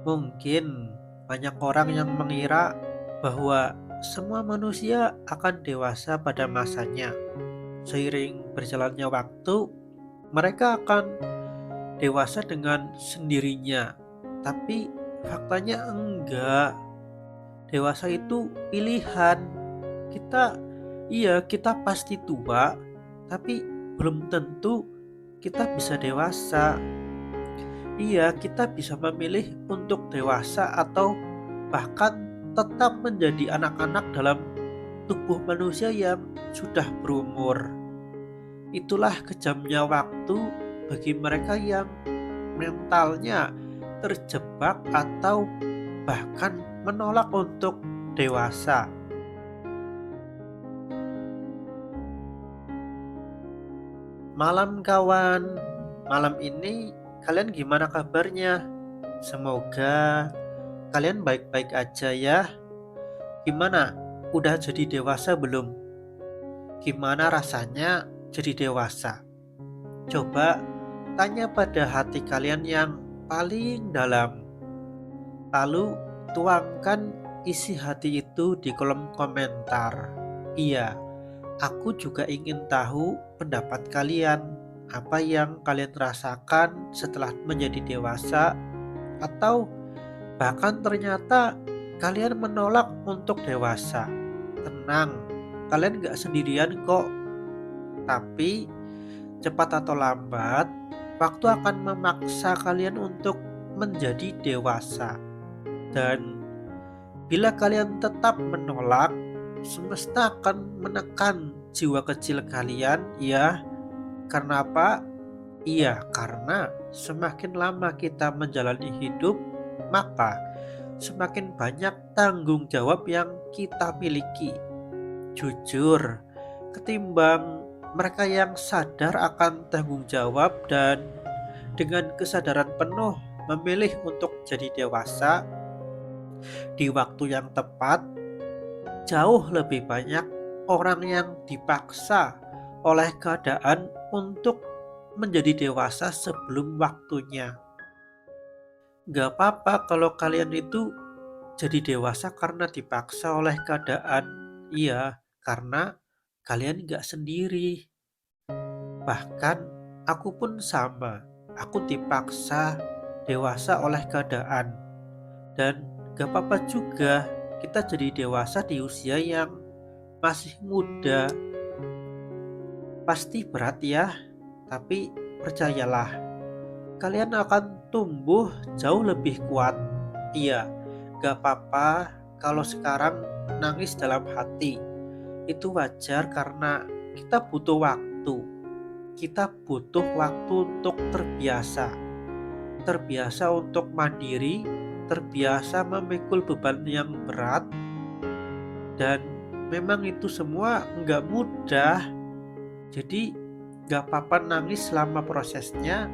Mungkin banyak orang yang mengira bahwa semua manusia akan dewasa pada masanya. Seiring berjalannya waktu, mereka akan dewasa dengan sendirinya. Tapi faktanya enggak. Dewasa itu pilihan. Kita, iya, kita pasti tua, tapi belum tentu kita bisa dewasa. Iya, kita bisa memilih untuk dewasa atau bahkan tetap menjadi anak-anak dalam tubuh manusia yang sudah berumur. Itulah kejamnya waktu bagi mereka yang mentalnya terjebak atau bahkan menolak untuk dewasa. Malam kawan, malam ini kalian gimana kabarnya? Semoga kalian baik-baik aja ya. Gimana? Udah jadi dewasa belum? Gimana rasanya jadi dewasa? Coba tanya pada hati kalian yang paling dalam. Lalu tuangkan isi hati itu di kolom komentar. Iya, aku juga ingin tahu pendapat kalian. Apa yang kalian rasakan setelah menjadi dewasa, atau bahkan ternyata kalian menolak untuk dewasa. Tenang, kalian gak sendirian kok. Tapi cepat atau lambat, waktu akan memaksa kalian untuk menjadi dewasa. Dan bila kalian tetap menolak, semesta akan menekan jiwa kecil kalian, ya. Karena apa? Iya, karena semakin lama kita menjalani hidup, maka semakin banyak tanggung jawab yang kita miliki. Jujur, ketimbang mereka yang sadar akan tanggung jawab dan dengan kesadaran penuh memilih untuk jadi dewasa di waktu yang tepat, jauh lebih banyak orang yang dipaksa oleh keadaan untuk menjadi dewasa sebelum waktunya. Gak apa-apa kalau kalian itu jadi dewasa karena dipaksa oleh keadaan. Iya, karena kalian gak sendiri. Bahkan aku pun sama. Aku dipaksa dewasa oleh keadaan. Dan gak apa-apa juga kita jadi dewasa di usia yang masih muda. Pasti berat ya, tapi percayalah, kalian akan tumbuh jauh lebih kuat. Iya, gak apa-apa kalau sekarang nangis dalam hati. Itu wajar karena kita butuh waktu. Kita butuh waktu untuk terbiasa. Terbiasa untuk mandiri, terbiasa memikul beban yang berat. Dan memang itu semua nggak mudah. Jadi gak apa-apa nangis selama prosesnya.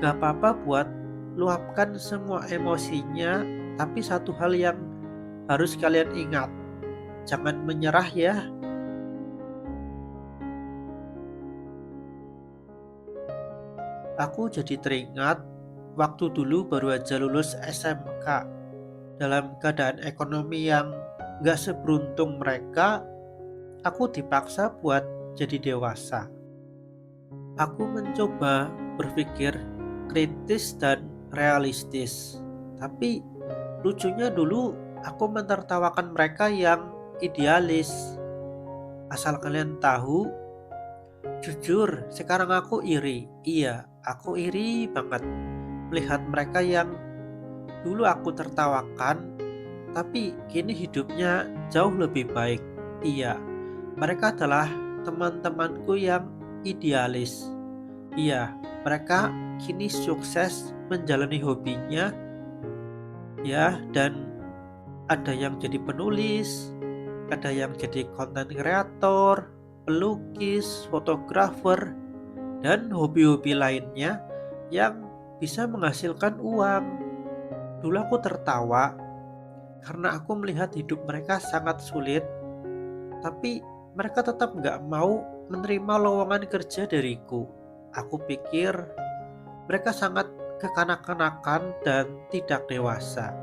Gak apa-apa buat luapkan semua emosinya. Tapi satu hal yang harus kalian ingat, jangan menyerah ya. Aku jadi teringat waktu dulu baru aja lulus SMK. Dalam keadaan ekonomi yang gak seberuntung mereka, aku dipaksa buat jadi dewasa. Aku mencoba berpikir kritis dan realistis. Tapi lucunya dulu aku menertawakan mereka yang idealis. Asal kalian tahu, jujur sekarang aku iri. Iya, aku iri banget melihat mereka yang dulu aku tertawakan, tapi kini hidupnya jauh lebih baik. Iya, mereka adalah teman-temanku yang idealis. Iya, mereka kini sukses menjalani hobinya, ya, dan ada yang jadi penulis, ada yang jadi content creator, pelukis, fotografer, dan hobi-hobi lainnya yang bisa menghasilkan uang. Dulu aku tertawa karena aku melihat hidup mereka sangat sulit, tapi mereka tetap gak mau menerima lowongan kerja dariku. Aku pikir mereka sangat kekanak-kanakan dan tidak dewasa.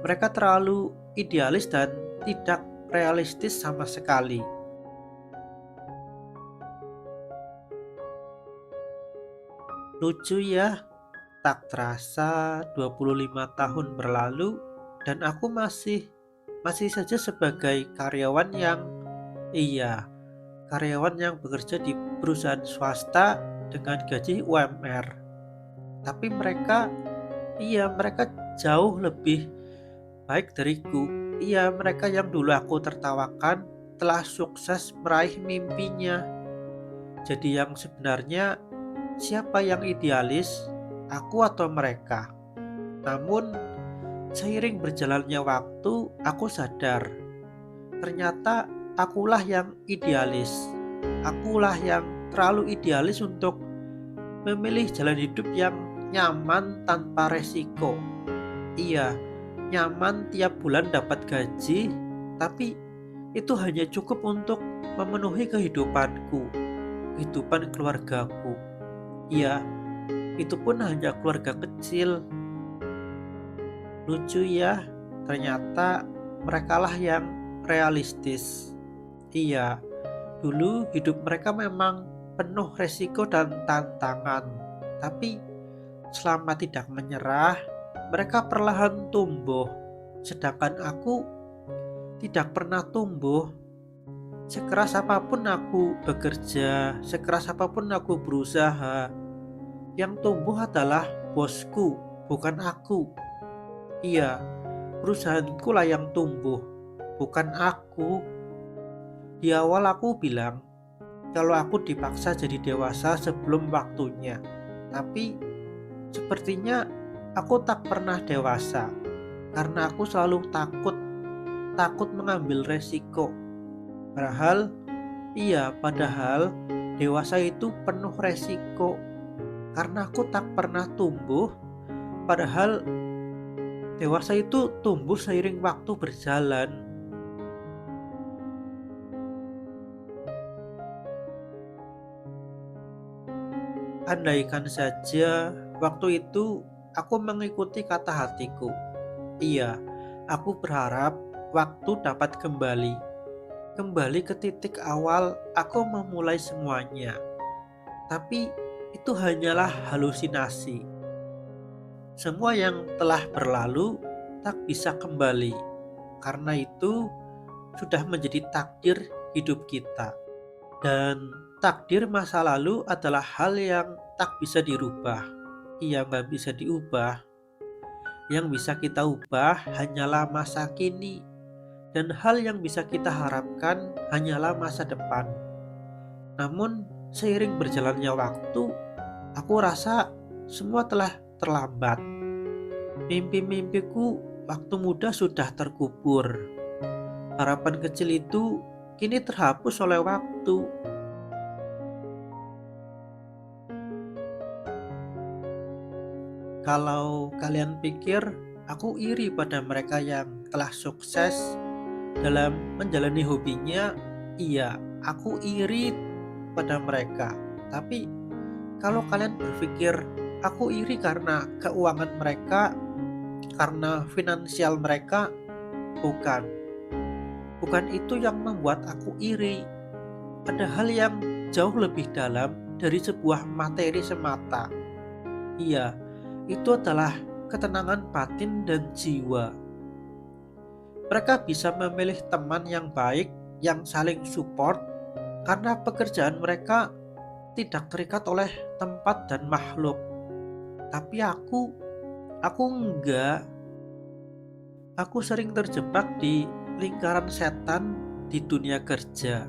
Mereka terlalu idealis dan tidak realistis sama sekali. Lucu ya, tak terasa 25 tahun berlalu dan aku masih saja sebagai iya, karyawan yang bekerja di perusahaan swasta dengan gaji UMR. Tapi mereka jauh lebih baik dariku. Iya, mereka yang dulu aku tertawakan telah sukses meraih mimpinya. Jadi yang sebenarnya siapa yang idealis, aku atau mereka? Namun seiring berjalannya waktu, aku sadar ternyata akulah yang idealis. Akulah yang terlalu idealis untuk memilih jalan hidup yang nyaman tanpa resiko. Iya, nyaman tiap bulan dapat gaji, tapi itu hanya cukup untuk memenuhi kehidupan keluargaku. Iya, itu pun hanya keluarga kecil. Lucu ya, ternyata merekalah yang realistis. Iya, dulu hidup mereka memang penuh resiko dan tantangan. Tapi selama tidak menyerah, mereka perlahan tumbuh. Sedangkan aku tidak pernah tumbuh. Sekeras apapun aku bekerja, sekeras apapun aku berusaha, yang tumbuh adalah bosku, bukan aku. Iya, perusahaanku lah yang tumbuh, bukan aku. Di awal aku bilang kalau aku dipaksa jadi dewasa sebelum waktunya. Tapi sepertinya aku tak pernah dewasa karena aku selalu takut mengambil resiko. Padahal dewasa itu penuh resiko karena aku tak pernah tumbuh. Padahal dewasa itu tumbuh seiring waktu berjalan. Andaikan saja waktu itu aku mengikuti kata hatiku. Iya, aku berharap waktu dapat kembali ke titik awal aku memulai semuanya. Tapi itu hanyalah halusinasi. Semua yang telah berlalu tak bisa kembali. Karena itu sudah menjadi takdir hidup kita. Dan takdir masa lalu adalah hal yang tak bisa dirubah. Iya, nggak bisa diubah. Yang bisa kita ubah hanyalah masa kini. Dan hal yang bisa kita harapkan hanyalah masa depan. Namun seiring berjalannya waktu, aku rasa semua telah terlambat. Mimpi-mimpiku waktu muda sudah terkubur. Harapan kecil itu kini terhapus oleh waktu. Kalau kalian pikir aku iri pada mereka yang telah sukses dalam menjalani hobinya, iya, aku iri pada mereka. Tapi kalau kalian berpikir aku iri karena keuangan mereka, karena finansial mereka, bukan. Bukan itu yang membuat aku iri. Ada hal yang jauh lebih dalam dari sebuah materi semata. Iya, itu adalah ketenangan batin dan jiwa. Mereka bisa memilih teman yang baik, yang saling support, karena pekerjaan mereka tidak terikat oleh tempat dan makhluk. Tapi aku enggak. Aku sering terjebak di lingkaran setan di dunia kerja.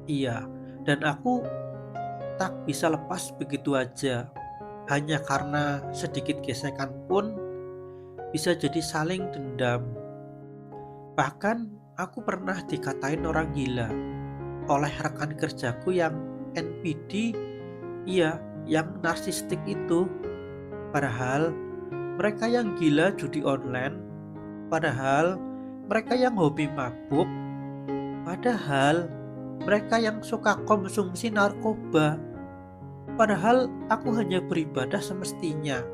Iya, dan aku tak bisa lepas begitu aja. Hanya karena sedikit gesekan pun bisa jadi saling dendam. Bahkan aku pernah dikatain orang gila oleh rekan kerjaku yang NPD, iya, yang narsistik itu. Padahal mereka yang gila judi online, padahal mereka yang hobi mabuk, padahal mereka yang suka konsumsi narkoba. Padahal aku hanya beribadah semestinya.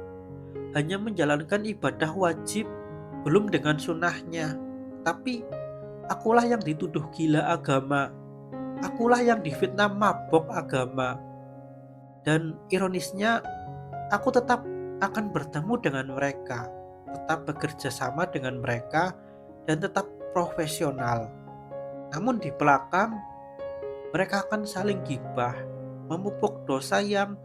hanya menjalankan ibadah wajib, belum dengan sunnahnya. Tapi akulah yang dituduh gila agama, akulah yang difitnah mabok agama. Dan ironisnya, aku tetap akan bertemu dengan mereka, tetap bekerja sama dengan mereka, dan tetap profesional. Namun di belakang, mereka akan saling gibah, memupuk dosa yang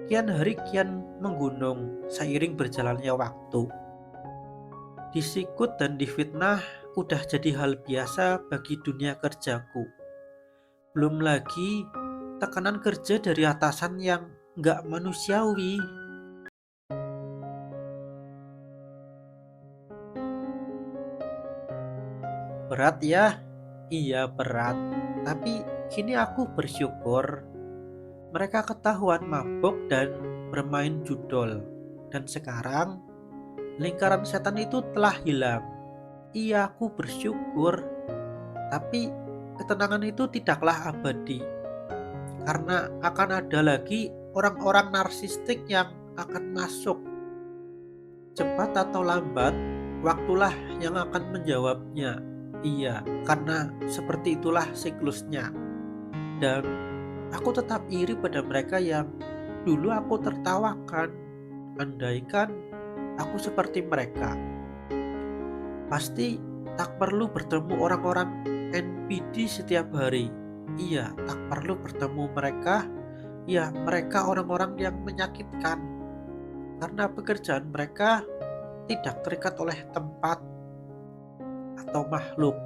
kian hari kian menggunung seiring berjalannya waktu. Disikut dan difitnah udah jadi hal biasa bagi dunia kerjaku. Belum lagi tekanan kerja dari atasan yang nggak manusiawi. Berat ya? Iya berat. Tapi kini aku bersyukur mereka ketahuan mabuk dan bermain judol. Dan sekarang lingkaran setan itu telah hilang. Iya aku bersyukur. Tapi ketenangan itu tidaklah abadi. Karena akan ada lagi orang-orang narsistik yang akan masuk. Cepat atau lambat, waktulah yang akan menjawabnya. Iya, karena seperti itulah siklusnya. Dan aku tetap iri pada mereka yang dulu aku tertawakan. Andaikan aku seperti mereka, pasti tak perlu bertemu orang-orang NPD setiap hari. Iya, tak perlu bertemu mereka. Ya, mereka orang-orang yang menyakitkan. Karena pekerjaan mereka tidak terikat oleh tempat atau makhluk.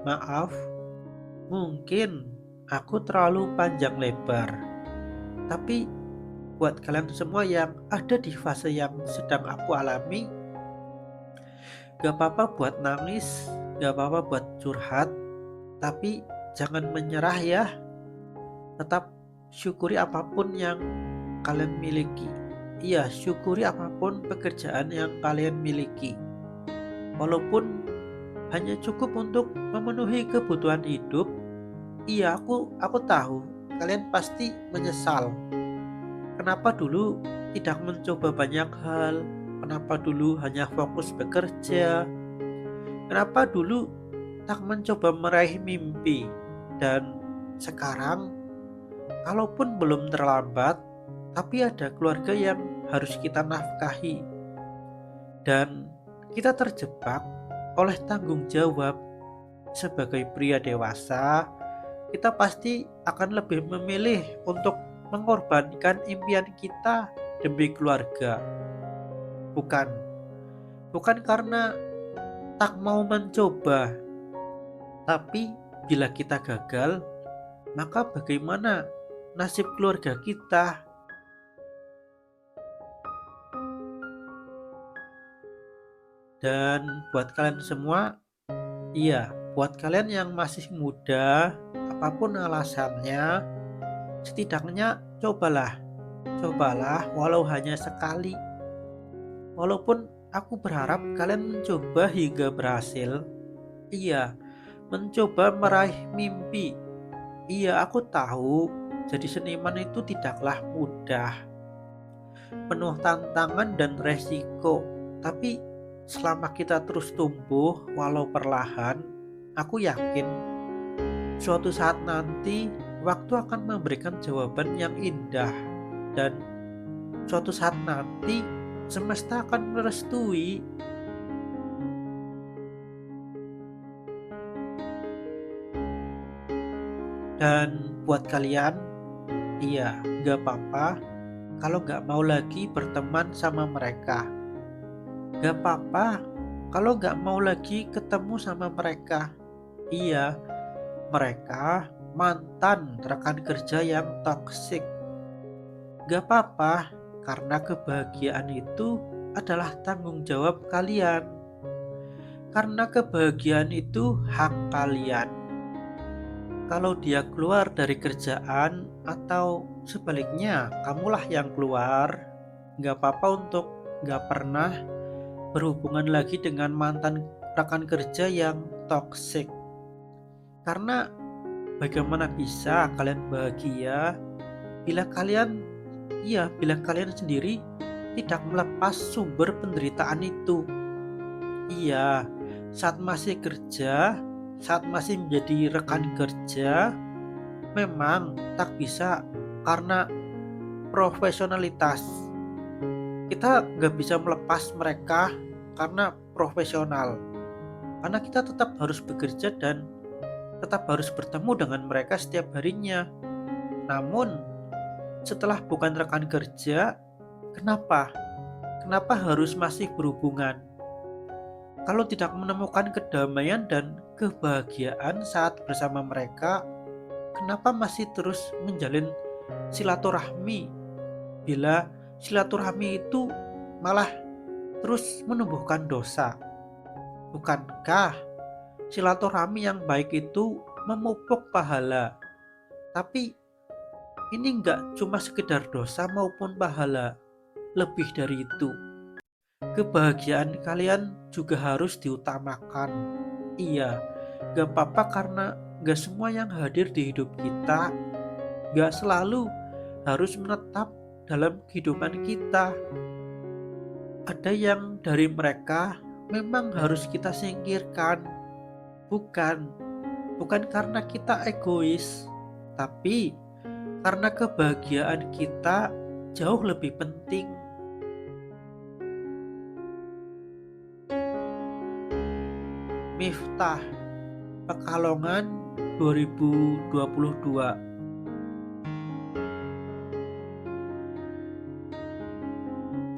Maaf, mungkin aku terlalu panjang lebar. Tapi buat kalian semua yang ada di fase yang sedang aku alami, gak apa-apa buat nangis, gak apa-apa buat curhat, tapi jangan menyerah ya. Tetap syukuri apapun yang kalian miliki. Iya, syukuri apapun pekerjaan yang kalian miliki. Walaupun hanya cukup untuk memenuhi kebutuhan hidup, iya aku tahu kalian pasti menyesal. Kenapa dulu tidak mencoba banyak hal? Kenapa dulu hanya fokus bekerja? Kenapa dulu tak mencoba meraih mimpi? Dan sekarang, kalaupun belum terlambat, tapi ada keluarga yang harus kita nafkahi. Dan kita terjebak oleh tanggung jawab. Sebagai pria dewasa, kita pasti akan lebih memilih untuk mengorbankan impian kita demi keluarga. Bukan karena tak mau mencoba, tapi bila kita gagal, maka bagaimana nasib keluarga kita? Dan buat kalian semua, iya, buat kalian yang masih muda, apapun alasannya, setidaknya cobalah walau hanya sekali. Walaupun aku berharap kalian mencoba hingga berhasil. Iya, mencoba meraih mimpi. Iya, aku tahu jadi seniman itu tidaklah mudah, penuh tantangan dan resiko. Tapi selama kita terus tumbuh walau perlahan, aku yakin suatu saat nanti waktu akan memberikan jawaban yang indah. Dan suatu saat nanti semesta akan merestui. Dan buat kalian, iya, gak apa-apa kalau gak mau lagi berteman sama mereka. Gak apa-apa kalau gak mau lagi ketemu sama mereka. Iya, mereka mantan rekan kerja yang toksik. Gak apa-apa, karena kebahagiaan itu adalah tanggung jawab kalian. Karena kebahagiaan itu hak kalian. Kalau dia keluar dari kerjaan atau sebaliknya kamulah yang keluar, gak apa-apa untuk gak pernah berhubungan lagi dengan mantan rekan kerja yang toksik. Karena Bagaimana bisa kalian bahagia bila kalian sendiri tidak melepas sumber penderitaan itu? Iya, saat masih kerja, saat masih menjadi rekan kerja, memang tak bisa karena profesionalitas. Kita nggak bisa melepas mereka karena profesional. Karena kita tetap harus bekerja dan tetap harus bertemu dengan mereka setiap harinya. Namun, setelah bukan rekan kerja, kenapa? Kenapa harus masih berhubungan? Kalau tidak menemukan kedamaian dan kebahagiaan saat bersama mereka, kenapa masih terus menjalin silaturahmi? Bila silaturahmi itu malah terus menumbuhkan dosa. Bukankah silaturahmi yang baik itu memupuk pahala? Tapi ini enggak cuma sekedar dosa maupun pahala, lebih dari itu. Kebahagiaan kalian juga harus diutamakan. Iya, gak apa-apa karena gak semua yang hadir di hidup kita gak selalu harus menetap dalam kehidupan kita. Ada yang dari mereka memang harus kita singkirkan. Bukan, bukan karena kita egois, tapi karena kebahagiaan kita jauh lebih penting. Miftah, Pekalongan 2022.